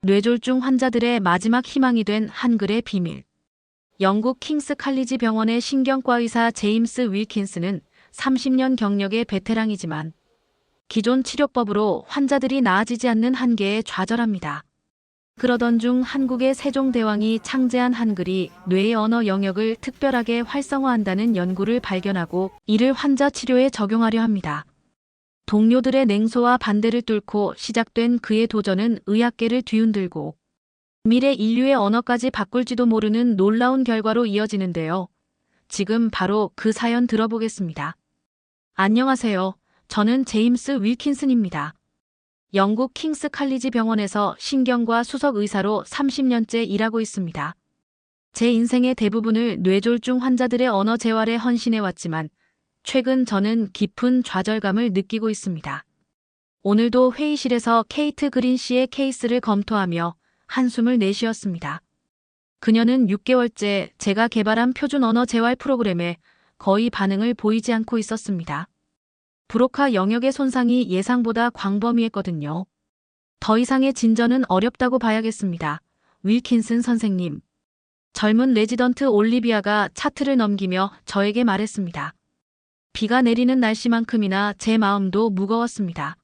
뇌졸중 환자들의 마지막 희망이 된 한글의 비밀. 영국 킹스 칼리지 병원의 신경과 의사 제임스 윌킨스는 30년 경력의 베테랑이지만 기존 치료법으로 환자들이 나아지지 않는 한계에 좌절합니다. 그러던 중 한국의 세종대왕이 창제한 한글이 뇌의 언어 영역을 특별하게 활성화한다는 연구를 발견하고 이를 환자 치료에 적용하려 합니다. 동료들의 냉소와 반대를 뚫고 시작된 그의 도전은 의학계를 뒤흔들고 미래 인류의 언어까지 바꿀지도 모르는 놀라운 결과로 이어지는데요. 지금 바로 그 사연 들어보겠습니다. 안녕하세요. 저는 제임스 윌킨슨입니다. 영국 킹스 칼리지 병원에서 신경과 수석 의사로 30년째 일하고 있습니다. 제 인생의 대부분을 뇌졸중 환자들의 언어 재활에 헌신해왔지만 최근 저는 깊은 좌절감을 느끼고 있습니다. 오늘도 회의실에서 케이트 그린 씨의 케이스를 검토하며 한숨을 내쉬었습니다. 그녀는 6개월째 제가 개발한 표준 언어 재활 프로그램에 거의 반응을 보이지 않고 있었습니다. 브로카 영역의 손상이 예상보다 광범위했거든요. 더 이상의 진전은 어렵다고 봐야겠습니다. 윌킨슨 선생님. 젊은 레지던트 올리비아가 차트를 넘기며 저에게 말했습니다. 비가 내리는 날씨만큼이나 제 마음도 무거웠습니다.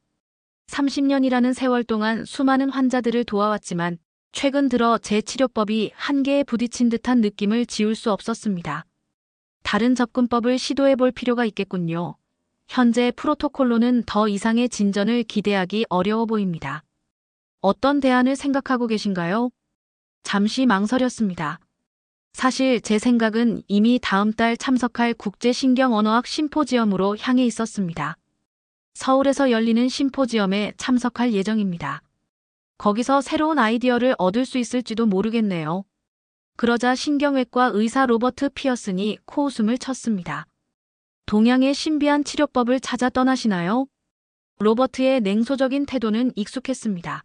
30년이라는 세월 동안 수많은 환자들을 도와왔지만 최근 들어 제 치료법이 한계에 부딪힌 듯한 느낌을 지울 수 없었습니다. 다른 접근법을 시도해 볼 필요가 있겠군요. 현재 프로토콜로는 더 이상의 진전을 기대하기 어려워 보입니다. 어떤 대안을 생각하고 계신가요? 잠시 망설였습니다. 사실 제 생각은 이미 다음 달 참석할 국제신경언어학 심포지엄으로 향해 있었습니다. 서울에서 열리는 심포지엄에 참석할 예정입니다. 거기서 새로운 아이디어를 얻을 수 있을지도 모르겠네요. 그러자 신경외과 의사 로버트 피어슨이 코웃음을 쳤습니다. 동양의 신비한 치료법을 찾아 떠나시나요? 로버트의 냉소적인 태도는 익숙했습니다.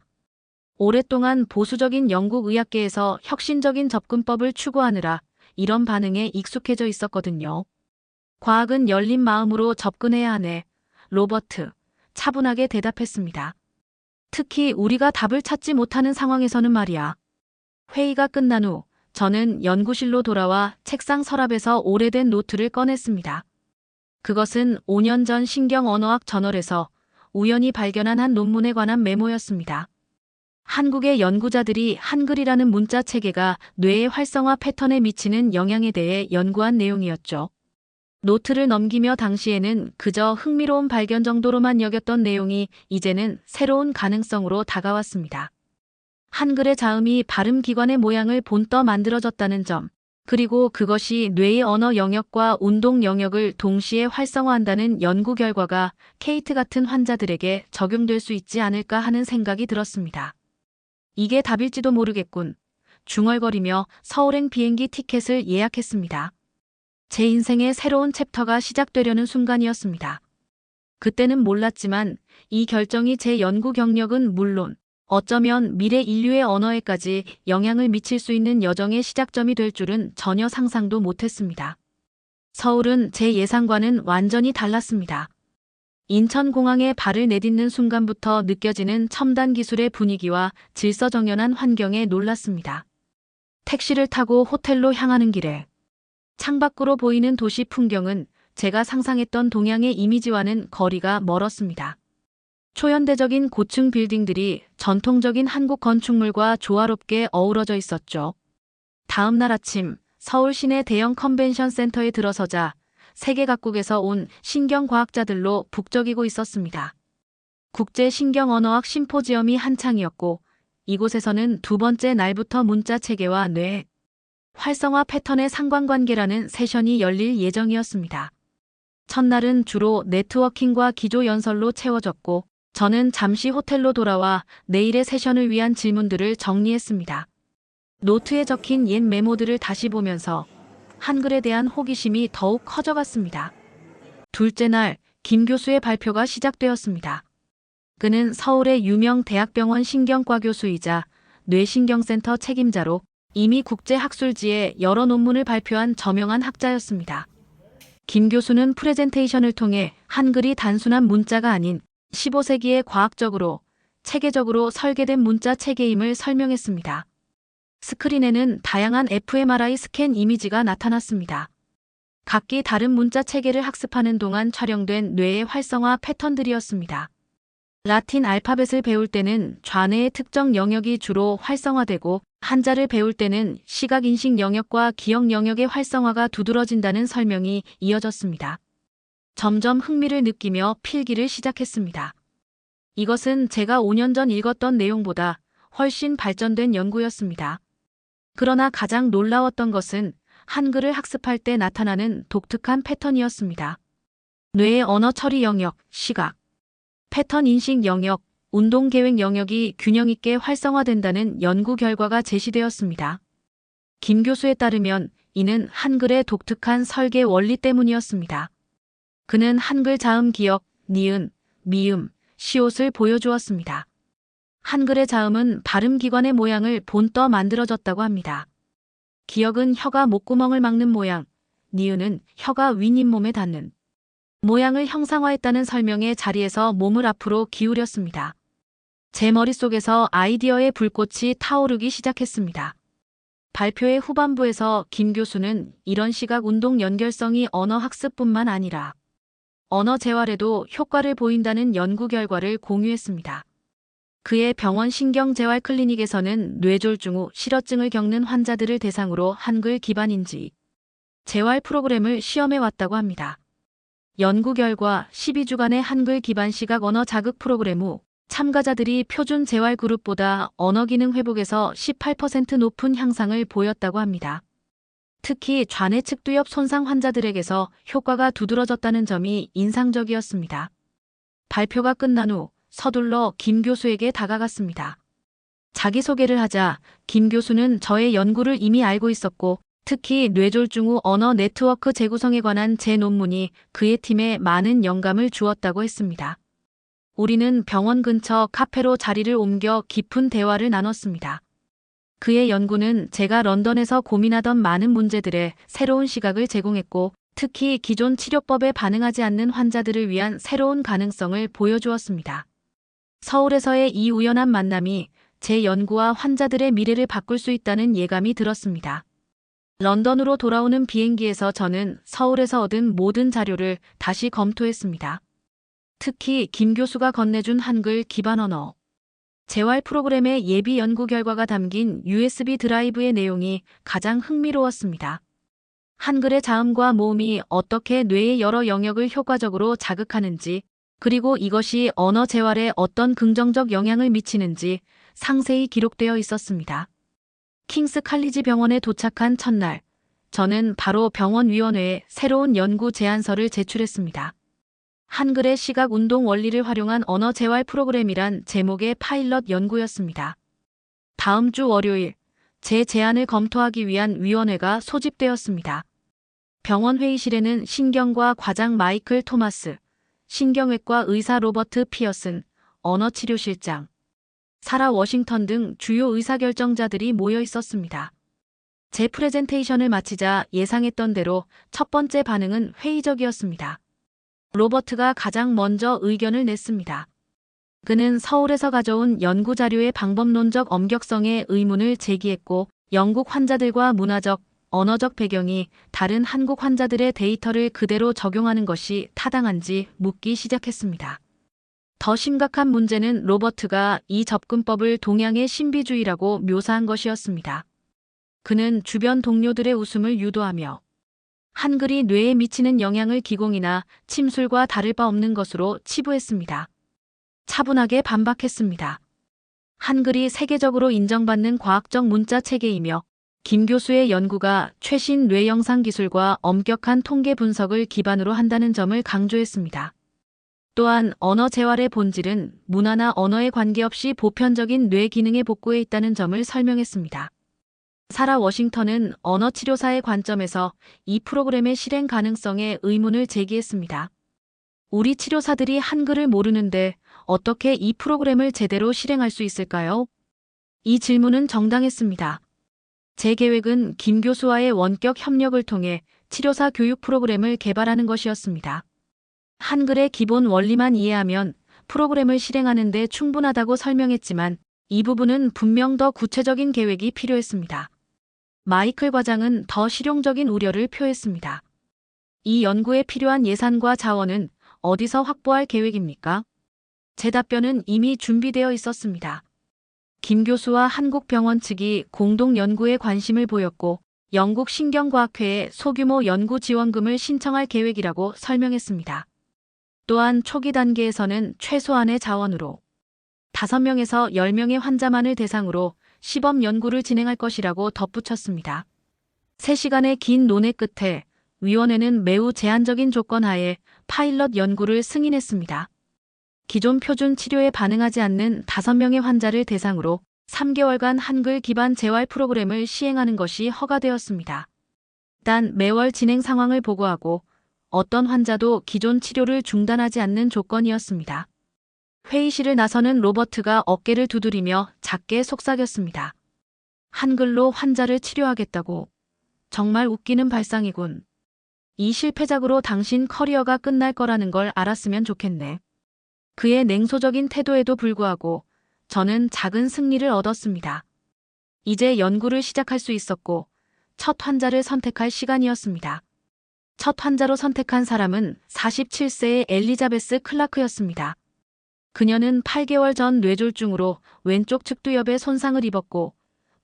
오랫동안 보수적인 영국 의학계에서 혁신적인 접근법을 추구하느라 이런 반응에 익숙해져 있었거든요. 과학은 열린 마음으로 접근해야 하네. 로버트, 차분하게 대답했습니다. 특히 우리가 답을 찾지 못하는 상황에서는 말이야. 회의가 끝난 후 저는 연구실로 돌아와 책상 서랍에서 오래된 노트를 꺼냈습니다. 그것은 5년 전 신경언어학 저널에서 우연히 발견한 한 논문에 관한 메모였습니다. 한국의 연구자들이 한글이라는 문자 체계가 뇌의 활성화 패턴에 미치는 영향에 대해 연구한 내용이었죠. 노트를 넘기며 당시에는 그저 흥미로운 발견 정도로만 여겼던 내용이 이제는 새로운 가능성으로 다가왔습니다. 한글의 자음이 발음기관의 모양을 본떠 만들어졌다는 점, 그리고 그것이 뇌의 언어 영역과 운동 영역을 동시에 활성화한다는 연구 결과가 케이트 같은 환자들에게 적용될 수 있지 않을까 하는 생각이 들었습니다. 이게 답일지도 모르겠군. 중얼거리며 서울행 비행기 티켓을 예약했습니다. 제 인생의 새로운 챕터가 시작되려는 순간이었습니다. 그때는 몰랐지만 이 결정이 제 연구 경력은 물론 어쩌면 미래 인류의 언어에까지 영향을 미칠 수 있는 여정의 시작점이 될 줄은 전혀 상상도 못했습니다. 서울은 제 예상과는 완전히 달랐습니다. 인천공항에 발을 내딛는 순간부터 느껴지는 첨단 기술의 분위기와 질서정연한 환경에 놀랐습니다. 택시를 타고 호텔로 향하는 길에 창밖으로 보이는 도시 풍경은 제가 상상했던 동양의 이미지와는 거리가 멀었습니다. 초현대적인 고층 빌딩들이 전통적인 한국 건축물과 조화롭게 어우러져 있었죠. 다음 날 아침 서울 시내 대형 컨벤션 센터에 들어서자 세계 각국에서 온 신경과학자들로 북적이고 있었습니다. 국제신경언어학 심포지엄이 한창이었고 이곳에서는 두 번째 날부터 문자 체계와 뇌 활성화 패턴의 상관관계라는 세션이 열릴 예정이었습니다. 첫날은 주로 네트워킹과 기조 연설로 채워졌고 저는 잠시 호텔로 돌아와 내일의 세션을 위한 질문들을 정리했습니다. 노트에 적힌 옛 메모들을 다시 보면서 한글에 대한 호기심이 더욱 커져갔습니다. 둘째 날, 김 교수의 발표가 시작되었습니다. 그는 서울의 유명 대학병원 신경과 교수이자 뇌신경센터 책임자로 이미 국제학술지에 여러 논문을 발표한 저명한 학자였습니다. 김 교수는 프레젠테이션을 통해 한글이 단순한 문자가 아닌 15세기에 과학적으로 체계적으로 설계된 문자 체계임을 설명했습니다. 스크린에는 다양한 fMRI 스캔 이미지가 나타났습니다. 각기 다른 문자 체계를 학습하는 동안 촬영된 뇌의 활성화 패턴들이었습니다. 라틴 알파벳을 배울 때는 좌뇌의 특정 영역이 주로 활성화되고 한자를 배울 때는 시각인식 영역과 기억 영역의 활성화가 두드러진다는 설명이 이어졌습니다. 점점 흥미를 느끼며 필기를 시작했습니다. 이것은 제가 5년 전 읽었던 내용보다 훨씬 발전된 연구였습니다. 그러나 가장 놀라웠던 것은 한글을 학습할 때 나타나는 독특한 패턴이었습니다. 뇌의 언어 처리 영역, 시각, 패턴 인식 영역, 운동 계획 영역이 균형 있게 활성화된다는 연구 결과가 제시되었습니다. 김 교수에 따르면 이는 한글의 독특한 설계 원리 때문이었습니다. 그는 한글 자음 기억, 니은, 미음, 시옷을 보여주었습니다. 한글의 자음은 발음기관의 모양을 본떠 만들어졌다고 합니다. 기억은 혀가 목구멍을 막는 모양, 니은은 혀가 윗잇몸에 닿는 모양을 형상화했다는 설명의 자리에서 몸을 앞으로 기울였습니다. 제 머릿속에서 아이디어의 불꽃이 타오르기 시작했습니다. 발표의 후반부에서 김 교수는 이런 시각 운동 연결성이 언어 학습뿐만 아니라 언어 재활에도 효과를 보인다는 연구 결과를 공유했습니다. 그의 병원 신경재활 클리닉에서는 뇌졸중 후 실어증을 겪는 환자들을 대상으로 한글 기반 인지 재활 프로그램을 시험해 왔다고 합니다. 연구 결과 12주간의 한글 기반 시각 언어 자극 프로그램 후 참가자들이 표준 재활 그룹보다 언어 기능 회복에서 18% 높은 향상을 보였다고 합니다. 특히 좌뇌 측두엽 손상 환자들에게서 효과가 두드러졌다는 점이 인상적이었습니다. 발표가 끝난 후 서둘러 김 교수에게 다가갔습니다. 자기소개를 하자 김 교수는 저의 연구를 이미 알고 있었고 특히 뇌졸중 후 언어 네트워크 재구성에 관한 제 논문이 그의 팀에 많은 영감을 주었다고 했습니다. 우리는 병원 근처 카페로 자리를 옮겨 깊은 대화를 나눴습니다. 그의 연구는 제가 런던에서 고민하던 많은 문제들에 새로운 시각을 제공했고 특히 기존 치료법에 반응하지 않는 환자들을 위한 새로운 가능성을 보여주었습니다. 서울에서의 이 우연한 만남이 제 연구와 환자들의 미래를 바꿀 수 있다는 예감이 들었습니다. 런던으로 돌아오는 비행기에서 저는 서울에서 얻은 모든 자료를 다시 검토했습니다. 특히 김 교수가 건네준 한글 기반 언어 재활 프로그램의 예비 연구 결과가 담긴 USB 드라이브의 내용이 가장 흥미로웠습니다. 한글의 자음과 모음이 어떻게 뇌의 여러 영역을 효과적으로 자극하는지, 그리고 이것이 언어 재활에 어떤 긍정적 영향을 미치는지 상세히 기록되어 있었습니다. 킹스 칼리지 병원에 도착한 첫날, 저는 바로 병원위원회에 새로운 연구 제안서를 제출했습니다. 한글의 시각 운동 원리를 활용한 언어 재활 프로그램이란 제목의 파일럿 연구였습니다. 다음 주 월요일, 제 제안을 검토하기 위한 위원회가 소집되었습니다. 병원 회의실에는 신경과 과장 마이클 토마스, 신경외과 의사 로버트 피어슨, 언어치료실장, 사라 워싱턴 등 주요 의사결정자들이 모여 있었습니다. 제 프레젠테이션을 마치자 예상했던 대로 첫 번째 반응은 회의적이었습니다. 로버트가 가장 먼저 의견을 냈습니다. 그는 서울에서 가져온 연구 자료의 방법론적 엄격성에 의문을 제기했고 영국 환자들과 문화적, 언어적 배경이 다른 한국 환자들의 데이터를 그대로 적용하는 것이 타당한지 묻기 시작했습니다. 더 심각한 문제는 로버트가 이 접근법을 동양의 신비주의라고 묘사한 것이었습니다. 그는 주변 동료들의 웃음을 유도하며 한글이 뇌에 미치는 영향을 기공이나 침술과 다를 바 없는 것으로 치부했습니다. 차분하게 반박했습니다. 한글이 세계적으로 인정받는 과학적 문자 체계이며 김 교수의 연구가 최신 뇌 영상 기술과 엄격한 통계 분석을 기반으로 한다는 점을 강조했습니다. 또한 언어 재활의 본질은 문화나 언어에 관계없이 보편적인 뇌 기능의 복구에 있다는 점을 설명했습니다. 사라 워싱턴은 언어치료사의 관점에서 이 프로그램의 실행 가능성에 의문을 제기했습니다. 우리 치료사들이 한글을 모르는데 어떻게 이 프로그램을 제대로 실행할 수 있을까요? 이 질문은 정당했습니다. 제 계획은 김 교수와의 원격 협력을 통해 치료사 교육 프로그램을 개발하는 것이었습니다. 한글의 기본 원리만 이해하면 프로그램을 실행하는 데 충분하다고 설명했지만 이 부분은 분명 더 구체적인 계획이 필요했습니다. 마이클 과장은 더 실용적인 우려를 표했습니다. 이 연구에 필요한 예산과 자원은 어디서 확보할 계획입니까? 제 답변은 이미 준비되어 있었습니다. 김 교수와 한국병원 측이 공동 연구에 관심을 보였고 영국 신경과학회에 소규모 연구 지원금을 신청할 계획이라고 설명했습니다. 또한 초기 단계에서는 최소한의 자원으로 5명에서 10명의 환자만을 대상으로 시범 연구를 진행할 것이라고 덧붙였습니다. 3시간의 긴 논의 끝에 위원회는 매우 제한적인 조건 하에 파일럿 연구를 승인했습니다. 기존 표준 치료에 반응하지 않는 5명의 환자를 대상으로 3개월간 한글 기반 재활 프로그램을 시행하는 것이 허가되었습니다. 단 매월 진행 상황을 보고하고 어떤 환자도 기존 치료를 중단하지 않는 조건이었습니다. 회의실을 나서는 로버트가 어깨를 두드리며 작게 속삭였습니다. 한글로 환자를 치료하겠다고. 정말 웃기는 발상이군. 이 실패작으로 당신 커리어가 끝날 거라는 걸 알았으면 좋겠네. 그의 냉소적인 태도에도 불구하고 저는 작은 승리를 얻었습니다. 이제 연구를 시작할 수 있었고 첫 환자를 선택할 시간이었습니다. 첫 환자로 선택한 사람은 47세의 엘리자베스 클라크였습니다. 그녀는 8개월 전 뇌졸중으로 왼쪽 측두엽에 손상을 입었고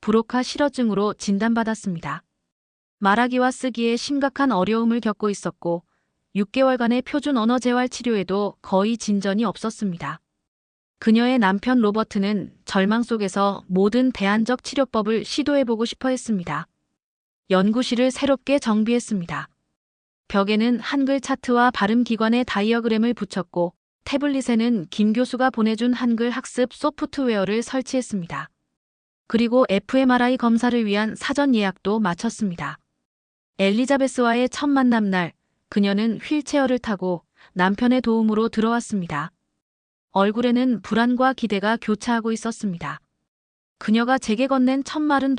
브로카 실어증으로 진단받았습니다. 말하기와 쓰기에 심각한 어려움을 겪고 있었고 6개월간의 표준 언어 재활 치료에도 거의 진전이 없었습니다. 그녀의 남편 로버트는 절망 속에서 모든 대안적 치료법을 시도해보고 싶어 했습니다. 연구실을 새롭게 정비했습니다. 벽에는 한글 차트와 발음 기관의 다이어그램을 붙였고 태블릿에는 김 교수가 보내준 한글 학습 소프트웨어를 설치했습니다. 그리고 fMRI 검사를 위한 사전 예약도 마쳤습니다. 엘리자베스와의 첫 만남 날 그녀는 휠체어를 타고 남편의 도움으로 들어왔습니다. 얼굴에는 불안과 기대가 교차하고 있었습니다. 그녀가 제게 건넨 첫 말은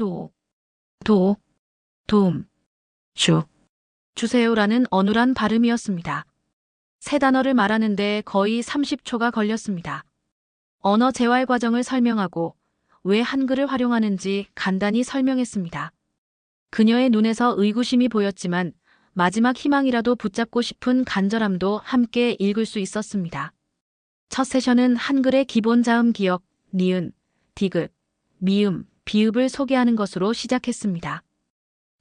도움, 주세요라는 어눌한 발음이었습니다. 3단어를 말하는데 거의 30초가 걸렸습니다. 언어 재활 과정을 설명하고 왜 한글을 활용하는지 간단히 설명했습니다. 그녀의 눈에서 의구심이 보였지만 마지막 희망이라도 붙잡고 싶은 간절함도 함께 읽을 수 있었습니다. 첫 세션은 한글의 기본 자음 기억, 니은, 디귿, 미음, 비읍을 소개하는 것으로 시작했습니다.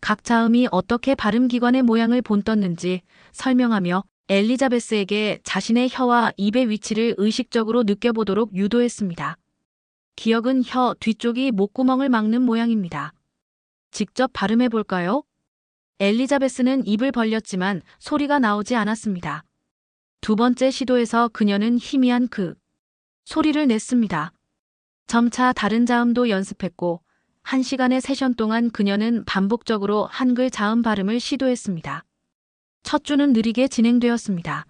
각 자음이 어떻게 발음 기관의 모양을 본떴는지 설명하며 엘리자베스에게 자신의 혀와 입의 위치를 의식적으로 느껴보도록 유도했습니다. 기억은 혀 뒤쪽이 목구멍을 막는 모양입니다. 직접 발음해 볼까요? 엘리자베스는 입을 벌렸지만 소리가 나오지 않았습니다. 2번째 시도에서 그녀는 희미한 소리를 냈습니다. 점차 다른 자음도 연습했고 1시간의 세션 동안 그녀는 반복적으로 한글 자음 발음을 시도했습니다. 첫 주는 느리게 진행되었습니다.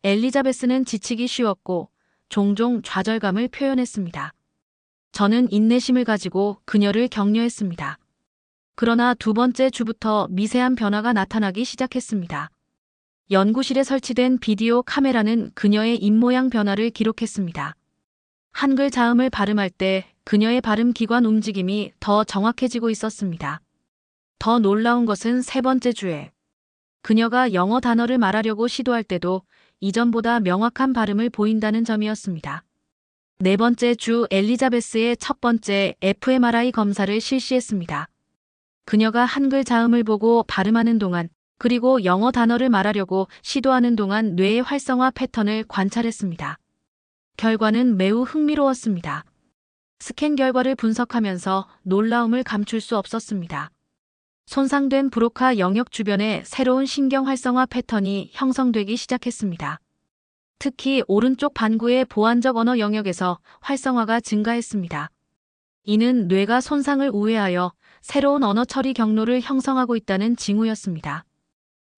엘리자베스는 지치기 쉬웠고 종종 좌절감을 표현했습니다. 저는 인내심을 가지고 그녀를 격려했습니다. 그러나 2번째 주부터 미세한 변화가 나타나기 시작했습니다. 연구실에 설치된 비디오 카메라는 그녀의 입모양 변화를 기록했습니다. 한글 자음을 발음할 때 그녀의 발음 기관 움직임이 더 정확해지고 있었습니다. 더 놀라운 것은 3번째 주에 그녀가 영어 단어를 말하려고 시도할 때도 이전보다 명확한 발음을 보인다는 점이었습니다. 4번째 주 엘리자베스의 첫 번째 fMRI 검사를 실시했습니다. 그녀가 한글 자음을 보고 발음하는 동안 그리고 영어 단어를 말하려고 시도하는 동안 뇌의 활성화 패턴을 관찰했습니다. 결과는 매우 흥미로웠습니다. 스캔 결과를 분석하면서 놀라움을 감출 수 없었습니다. 손상된 브로카 영역 주변에 새로운 신경 활성화 패턴이 형성되기 시작했습니다. 특히 오른쪽 반구의 보완적 언어 영역에서 활성화가 증가했습니다. 이는 뇌가 손상을 우회하여 새로운 언어 처리 경로를 형성하고 있다는 징후였습니다.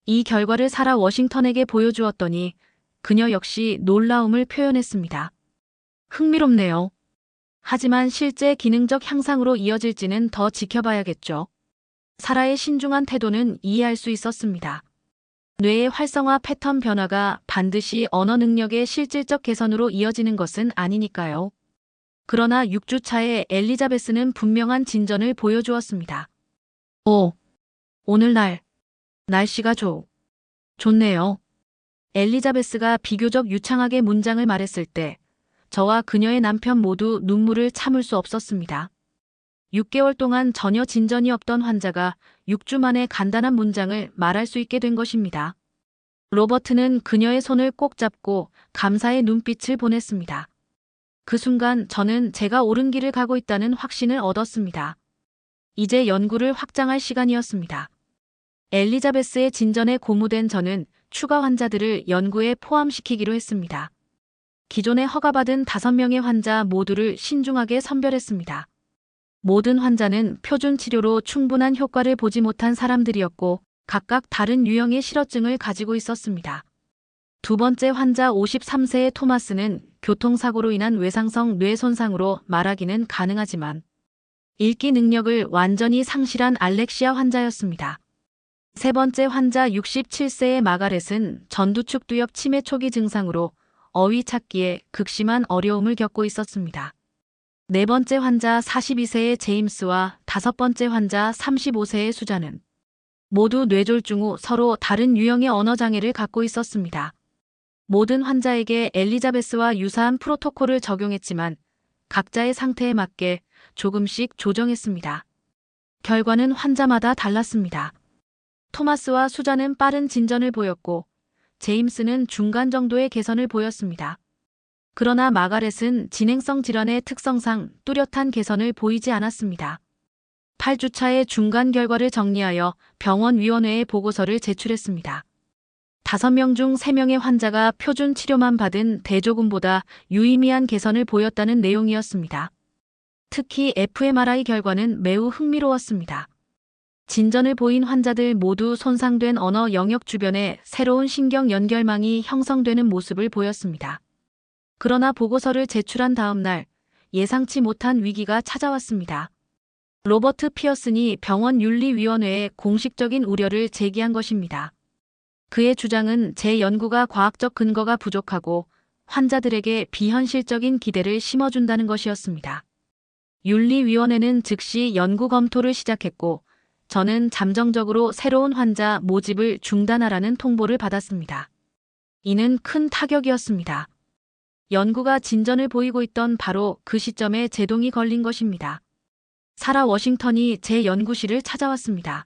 이 결과를 사라 워싱턴에게 보여주었더니 그녀 역시 놀라움을 표현했습니다. 흥미롭네요. 하지만 실제 기능적 향상으로 이어질지는 더 지켜봐야겠죠. 사라의 신중한 태도는 이해할 수 있었습니다. 뇌의 활성화 패턴 변화가 반드시 언어 능력의 실질적 개선으로 이어지는 것은 아니니까요. 그러나 6주 차에 엘리자베스는 분명한 진전을 보여주었습니다. 오늘 날씨가 좋네요. 엘리자베스가 비교적 유창하게 문장을 말했을 때 저와 그녀의 남편 모두 눈물을 참을 수 없었습니다. 6개월 동안 전혀 진전이 없던 환자가 6주 만에 간단한 문장을 말할 수 있게 된 것입니다. 로버트는 그녀의 손을 꼭 잡고 감사의 눈빛을 보냈습니다. 그 순간 저는 제가 옳은 길을 가고 있다는 확신을 얻었습니다. 이제 연구를 확장할 시간이었습니다. 엘리자베스의 진전에 고무된 저는 추가 환자들을 연구에 포함시키기로 했습니다. 기존에 허가받은 5명의 환자 모두를 신중하게 선별했습니다. 모든 환자는 표준 치료로 충분한 효과를 보지 못한 사람들이었고 각각 다른 유형의 실어증을 가지고 있었습니다. 두 번째 환자 53세의 토마스는 교통사고로 인한 외상성 뇌 손상으로 말하기는 가능하지만 읽기 능력을 완전히 상실한 알렉시아 환자였습니다. 세 번째 환자 67세의 마가렛은 전두축두엽 치매 초기 증상으로 어휘 찾기에 극심한 어려움을 겪고 있었습니다. 네 번째 환자 42세의 제임스와 다섯 번째 환자 35세의 수잔은 모두 뇌졸중 후 서로 다른 유형의 언어장애를 갖고 있었습니다. 모든 환자에게 엘리자베스와 유사한 프로토콜을 적용했지만 각자의 상태에 맞게 조금씩 조정했습니다. 결과는 환자마다 달랐습니다. 토마스와 수잔은 빠른 진전을 보였고 제임스는 중간 정도의 개선을 보였습니다. 그러나 마가렛은 진행성 질환의 특성상 뚜렷한 개선을 보이지 않았습니다. 8주차의 중간 결과를 정리하여 병원위원회에 보고서를 제출했습니다. 5명 중 3명의 환자가 표준 치료만 받은 대조군보다 유의미한 개선을 보였다는 내용이었습니다. 특히 fMRI 결과는 매우 흥미로웠습니다. 진전을 보인 환자들 모두 손상된 언어 영역 주변에 새로운 신경 연결망이 형성되는 모습을 보였습니다. 그러나 보고서를 제출한 다음 날 예상치 못한 위기가 찾아왔습니다. 로버트 피어슨이 병원윤리위원회에 공식적인 우려를 제기한 것입니다. 그의 주장은 제 연구가 과학적 근거가 부족하고 환자들에게 비현실적인 기대를 심어준다는 것이었습니다. 윤리위원회는 즉시 연구 검토를 시작했고 저는 잠정적으로 새로운 환자 모집을 중단하라는 통보를 받았습니다. 이는 큰 타격이었습니다. 연구가 진전을 보이고 있던 바로 그 시점에 제동이 걸린 것입니다. 사라 워싱턴이 제 연구실을 찾아왔습니다.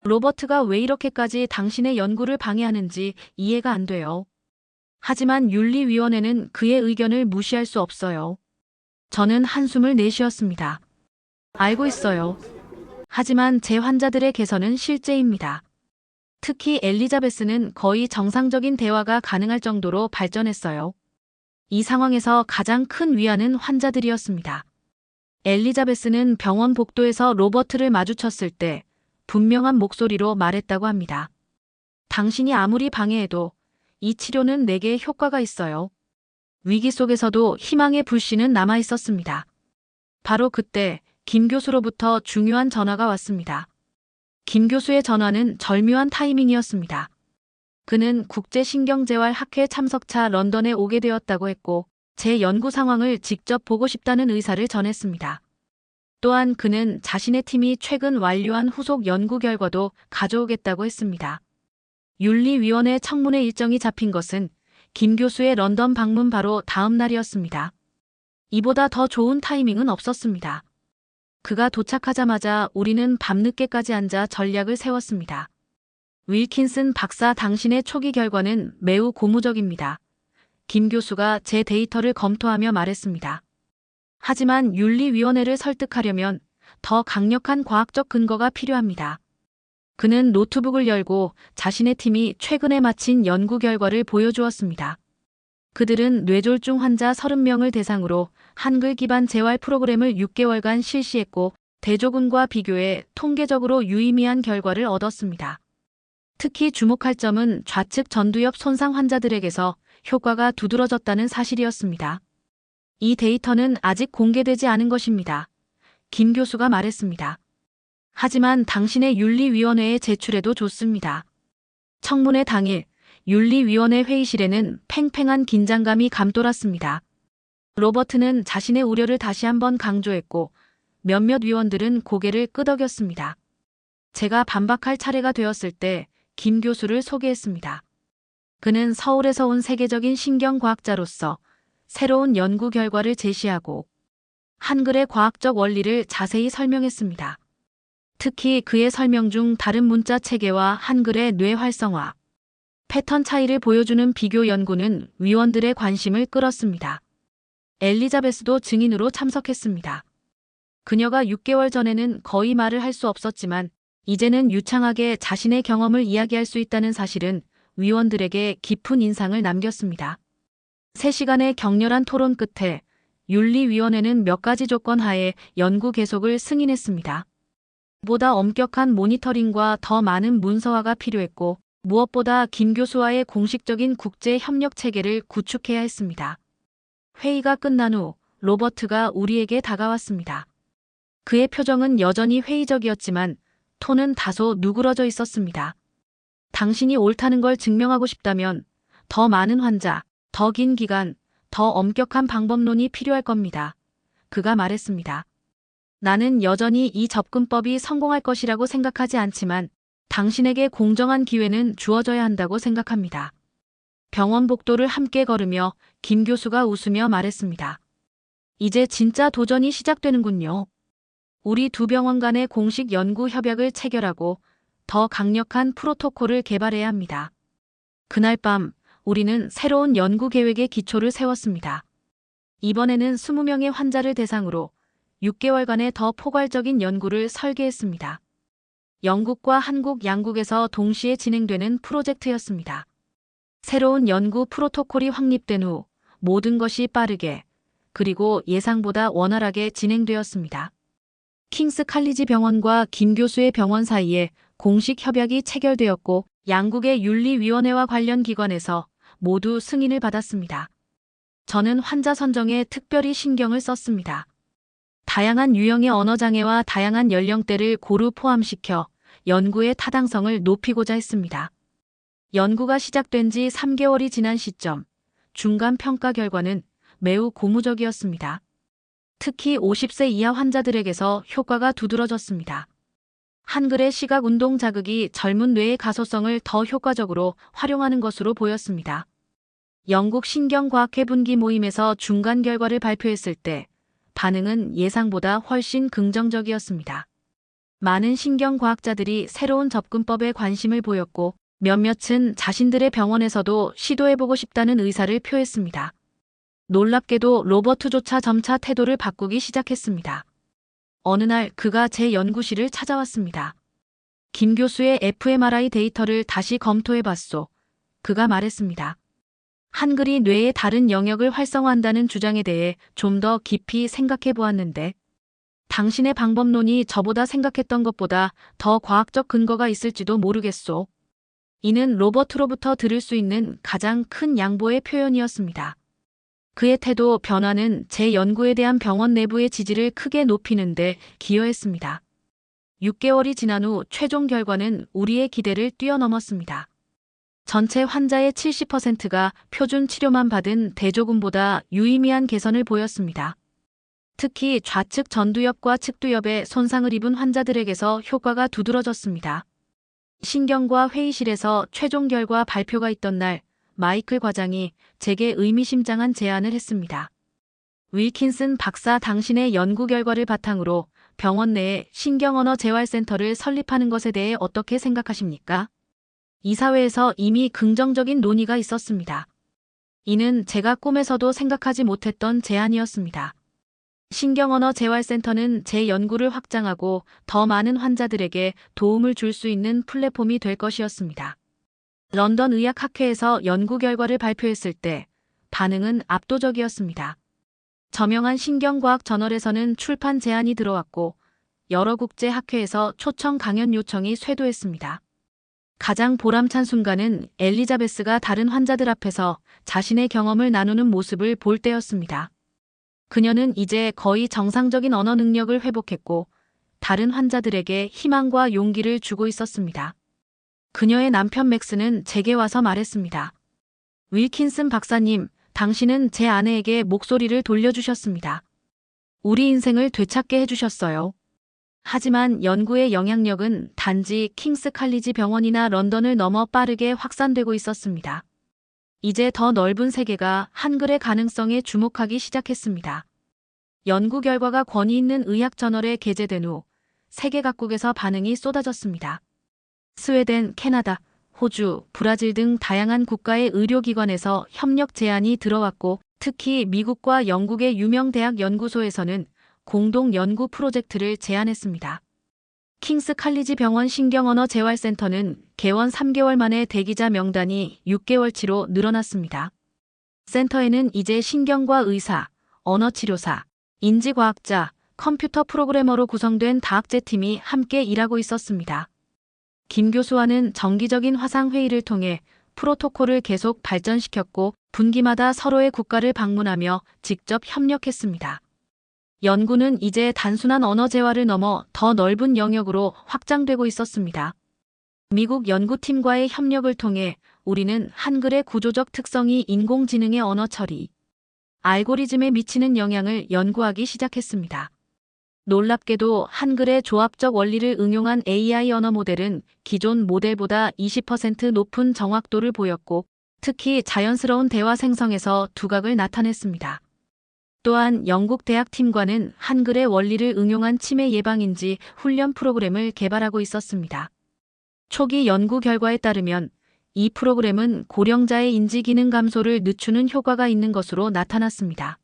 로버트가 왜 이렇게까지 당신의 연구를 방해하는지 이해가 안 돼요. 하지만 윤리위원회는 그의 의견을 무시할 수 없어요. 저는 한숨을 내쉬었습니다. 알고 있어요. 하지만 제 환자들의 개선은 실제입니다. 특히 엘리자베스는 거의 정상적인 대화가 가능할 정도로 발전했어요. 이 상황에서 가장 큰 위안은 환자들이었습니다. 엘리자베스는 병원 복도에서 로버트를 마주쳤을 때 분명한 목소리로 말했다고 합니다. 당신이 아무리 방해해도 이 치료는 내게 효과가 있어요. 위기 속에서도 희망의 불씨는 남아 있었습니다. 바로 그때 김 교수로부터 중요한 전화가 왔습니다. 김 교수의 전화는 절묘한 타이밍이었습니다. 그는 국제신경재활학회 참석차 런던에 오게 되었다고 했고 제 연구 상황을 직접 보고 싶다는 의사를 전했습니다. 또한 그는 자신의 팀이 최근 완료한 후속 연구 결과도 가져오겠다고 했습니다. 윤리위원회 청문회 일정이 잡힌 것은 김 교수의 런던 방문 바로 다음 날이었습니다. 이보다 더 좋은 타이밍은 없었습니다. 그가 도착하자마자 우리는 밤늦게까지 앉아 전략을 세웠습니다. 윌킨슨 박사, 당신의 초기 결과는 매우 고무적입니다. 김 교수가 제 데이터를 검토하며 말했습니다. 하지만 윤리위원회를 설득하려면 더 강력한 과학적 근거가 필요합니다. 그는 노트북을 열고 자신의 팀이 최근에 마친 연구 결과를 보여주었습니다. 그들은 뇌졸중 환자 30명을 대상으로 한글 기반 재활 프로그램을 6개월간 실시했고 대조군과 비교해 통계적으로 유의미한 결과를 얻었습니다. 특히 주목할 점은 좌측 전두엽 손상 환자들에게서 효과가 두드러졌다는 사실이었습니다. 이 데이터는 아직 공개되지 않은 것입니다. 김 교수가 말했습니다. 하지만 당신의 윤리위원회에 제출해도 좋습니다. 청문회 당일 윤리위원회 회의실에는 팽팽한 긴장감이 감돌았습니다. 로버트는 자신의 우려를 다시 한번 강조했고 몇몇 위원들은 고개를 끄덕였습니다. 제가 반박할 차례가 되었을 때 김 교수를 소개했습니다. 그는 서울에서 온 세계적인 신경과학자로서 새로운 연구 결과를 제시하고 한글의 과학적 원리를 자세히 설명했습니다. 특히 그의 설명 중 다른 문자 체계와 한글의 뇌 활성화, 패턴 차이를 보여주는 비교 연구는 위원들의 관심을 끌었습니다. 엘리자베스도 증인으로 참석했습니다. 그녀가 6개월 전에는 거의 말을 할 수 없었지만 이제는 유창하게 자신의 경험을 이야기할 수 있다는 사실은 위원들에게 깊은 인상을 남겼습니다. 3시간의 격렬한 토론 끝에 윤리위원회는 몇 가지 조건 하에 연구 계속을 승인했습니다. 보다 엄격한 모니터링과 더 많은 문서화가 필요했고 무엇보다 김 교수와의 공식적인 국제 협력 체계를 구축해야 했습니다. 회의가 끝난 후 로버트가 우리에게 다가왔습니다. 그의 표정은 여전히 회의적이었지만 톤은 다소 누그러져 있었습니다. 당신이 옳다는 걸 증명하고 싶다면 더 많은 환자, 더 긴 기간, 더 엄격한 방법론이 필요할 겁니다. 그가 말했습니다. 나는 여전히 이 접근법이 성공할 것이라고 생각하지 않지만 당신에게 공정한 기회는 주어져야 한다고 생각합니다. 병원 복도를 함께 걸으며 김 교수가 웃으며 말했습니다. 이제 진짜 도전이 시작되는군요. 우리 두 병원 간의 공식 연구 협약을 체결하고 더 강력한 프로토콜을 개발해야 합니다. 그날 밤 우리는 새로운 연구 계획의 기초를 세웠습니다. 이번에는 20명의 환자를 대상으로 6개월간의 더 포괄적인 연구를 설계했습니다. 영국과 한국 양국에서 동시에 진행되는 프로젝트였습니다. 새로운 연구 프로토콜이 확립된 후 모든 것이 빠르게 그리고 예상보다 원활하게 진행되었습니다. 킹스 칼리지 병원과 김 교수의 병원 사이에 공식 협약이 체결되었고 양국의 윤리위원회와 관련 기관에서 모두 승인을 받았습니다. 저는 환자 선정에 특별히 신경을 썼습니다. 다양한 유형의 언어장애와 다양한 연령대를 고루 포함시켜 연구의 타당성을 높이고자 했습니다. 연구가 시작된 지 3개월이 지난 시점, 중간 평가 결과는 매우 고무적이었습니다. 특히 50세 이하 환자들에게서 효과가 두드러졌습니다. 한글의 시각 운동 자극이 젊은 뇌의 가소성을 더 효과적으로 활용하는 것으로 보였습니다. 영국 신경과학회 분기 모임에서 중간 결과를 발표했을 때 반응은 예상보다 훨씬 긍정적이었습니다. 많은 신경과학자들이 새로운 접근법에 관심을 보였고 몇몇은 자신들의 병원에서도 시도해보고 싶다는 의사를 표했습니다. 놀랍게도 로버트조차 점차 태도를 바꾸기 시작했습니다. 어느 날 그가 제 연구실을 찾아왔습니다. 김 교수의 fMRI 데이터를 다시 검토해봤소. 그가 말했습니다. 한글이 뇌의 다른 영역을 활성화한다는 주장에 대해 좀 더 깊이 생각해보았는데 당신의 방법론이 저보다 생각했던 것보다 더 과학적 근거가 있을지도 모르겠소. 이는 로버트로부터 들을 수 있는 가장 큰 양보의 표현이었습니다. 그의 태도 변화는 제 연구에 대한 병원 내부의 지지를 크게 높이는 데 기여했습니다. 6개월이 지난 후 최종 결과는 우리의 기대를 뛰어넘었습니다. 전체 환자의 70%가 표준 치료만 받은 대조군보다 유의미한 개선을 보였습니다. 특히 좌측 전두엽과 측두엽에 손상을 입은 환자들에게서 효과가 두드러졌습니다. 신경과 회의실에서 최종 결과 발표가 있던 날 마이클 과장이 제게 의미심장한 제안을 했습니다. 윌킨슨 박사, 당신의 연구 결과를 바탕으로 병원 내에 신경언어 재활센터를 설립하는 것에 대해 어떻게 생각하십니까? 이사회에서 이미 긍정적인 논의가 있었습니다. 이는 제가 꿈에서도 생각하지 못했던 제안이었습니다. 신경언어 재활센터는 제 연구를 확장하고 더 많은 환자들에게 도움을 줄 수 있는 플랫폼이 될 것이었습니다. 런던 의학학회에서 연구 결과를 발표했을 때 반응은 압도적이었습니다. 저명한 신경과학 저널에서는 출판 제안이 들어왔고 여러 국제 학회에서 초청 강연 요청이 쇄도했습니다. 가장 보람찬 순간은 엘리자베스가 다른 환자들 앞에서 자신의 경험을 나누는 모습을 볼 때였습니다. 그녀는 이제 거의 정상적인 언어 능력을 회복했고 다른 환자들에게 희망과 용기를 주고 있었습니다. 그녀의 남편 맥스는 제게 와서 말했습니다. 윌킨슨 박사님, 당신은 제 아내에게 목소리를 돌려주셨습니다. 우리 인생을 되찾게 해주셨어요. 하지만 연구의 영향력은 단지 킹스 칼리지 병원이나 런던을 넘어 빠르게 확산되고 있었습니다. 이제 더 넓은 세계가 한글의 가능성에 주목하기 시작했습니다. 연구 결과가 권위 있는 의학 저널에 게재된 후 세계 각국에서 반응이 쏟아졌습니다. 스웨덴, 캐나다, 호주, 브라질 등 다양한 국가의 의료기관에서 협력 제안이 들어왔고, 특히 미국과 영국의 유명 대학 연구소에서는 공동 연구 프로젝트를 제안했습니다. 킹스 칼리지 병원 신경언어 재활센터는 개원 3개월 만에 대기자 명단이 6개월치로 늘어났습니다. 센터에는 이제 신경과 의사, 언어치료사, 인지과학자, 컴퓨터 프로그래머로 구성된 다학제 팀이 함께 일하고 있었습니다. 김 교수와는 정기적인 화상회의를 통해 프로토콜을 계속 발전시켰고, 분기마다 서로의 국가를 방문하며 직접 협력했습니다. 연구는 이제 단순한 언어 재활을 넘어 더 넓은 영역으로 확장되고 있었습니다. 미국 연구팀과의 협력을 통해 우리는 한글의 구조적 특성이 인공지능의 언어 처리, 알고리즘에 미치는 영향을 연구하기 시작했습니다. 놀랍게도 한글의 조합적 원리를 응용한 AI 언어 모델은 기존 모델보다 20% 높은 정확도를 보였고, 특히 자연스러운 대화 생성에서 두각을 나타냈습니다. 또한 영국 대학팀과는 한글의 원리를 응용한 치매 예방인지 훈련 프로그램을 개발하고 있었습니다. 초기 연구 결과에 따르면 이 프로그램은 고령자의 인지 기능 감소를 늦추는 효과가 있는 것으로 나타났습니다.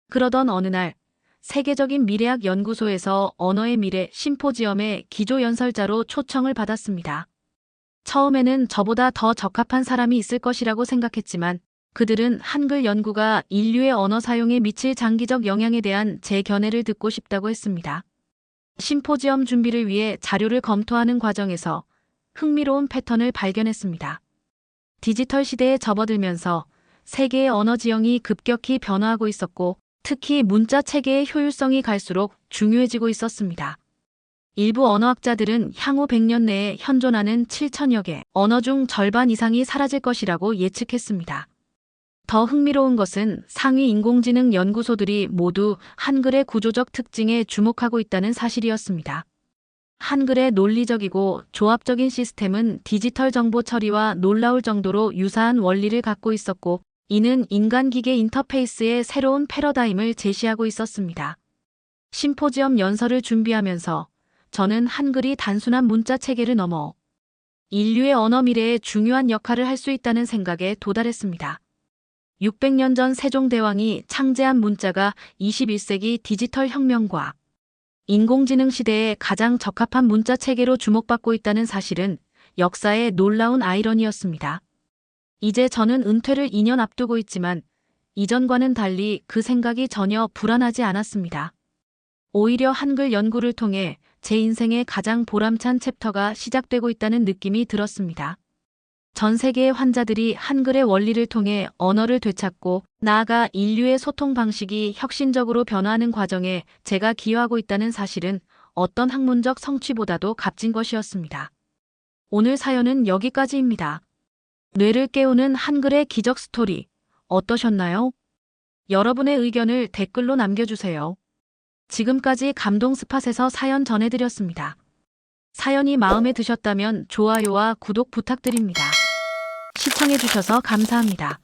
그러던 어느 날, 세계적인 미래학 연구소에서 언어의 미래 심포지엄의 기조연설자로 초청을 받았습니다. 처음에는 저보다 더 적합한 사람이 있을 것이라고 생각했지만, 그들은 한글 연구가 인류의 언어 사용에 미칠 장기적 영향에 대한 제 견해를 듣고 싶다고 했습니다. 심포지엄 준비를 위해 자료를 검토하는 과정에서 흥미로운 패턴을 발견했습니다. 디지털 시대에 접어들면서 세계의 언어 지형이 급격히 변화하고 있었고, 특히 문자 체계의 효율성이 갈수록 중요해지고 있었습니다. 일부 언어학자들은 향후 100년 내에 현존하는 7천여 개 언어 중 절반 이상이 사라질 것이라고 예측했습니다. 더 흥미로운 것은 상위 인공지능 연구소들이 모두 한글의 구조적 특징에 주목하고 있다는 사실이었습니다. 한글의 논리적이고 조합적인 시스템은 디지털 정보 처리와 놀라울 정도로 유사한 원리를 갖고 있었고, 이는 인간-기계 인터페이스의 새로운 패러다임을 제시하고 있었습니다. 심포지엄 연설을 준비하면서 저는 한글이 단순한 문자 체계를 넘어 인류의 언어 미래에 중요한 역할을 할 수 있다는 생각에 도달했습니다. 600년 전 세종대왕이 창제한 문자가 21세기 디지털 혁명과 인공지능 시대에 가장 적합한 문자 체계로 주목받고 있다는 사실은 역사의 놀라운 아이러니였습니다. 이제 저는 은퇴를 2년 앞두고 있지만 이전과는 달리 그 생각이 전혀 불안하지 않았습니다. 오히려 한글 연구를 통해 제 인생의 가장 보람찬 챕터가 시작되고 있다는 느낌이 들었습니다. 전 세계의 환자들이 한글의 원리를 통해 언어를 되찾고 나아가 인류의 소통 방식이 혁신적으로 변화하는 과정에 제가 기여하고 있다는 사실은 어떤 학문적 성취보다도 값진 것이었습니다. 오늘 사연은 여기까지입니다. 뇌를 깨우는 한글의 기적 스토리 어떠셨나요? 여러분의 의견을 댓글로 남겨주세요. 지금까지 감동 스팟에서 사연 전해드렸습니다. 사연이 마음에 드셨다면 좋아요와 구독 부탁드립니다. 시청해주셔서 감사합니다.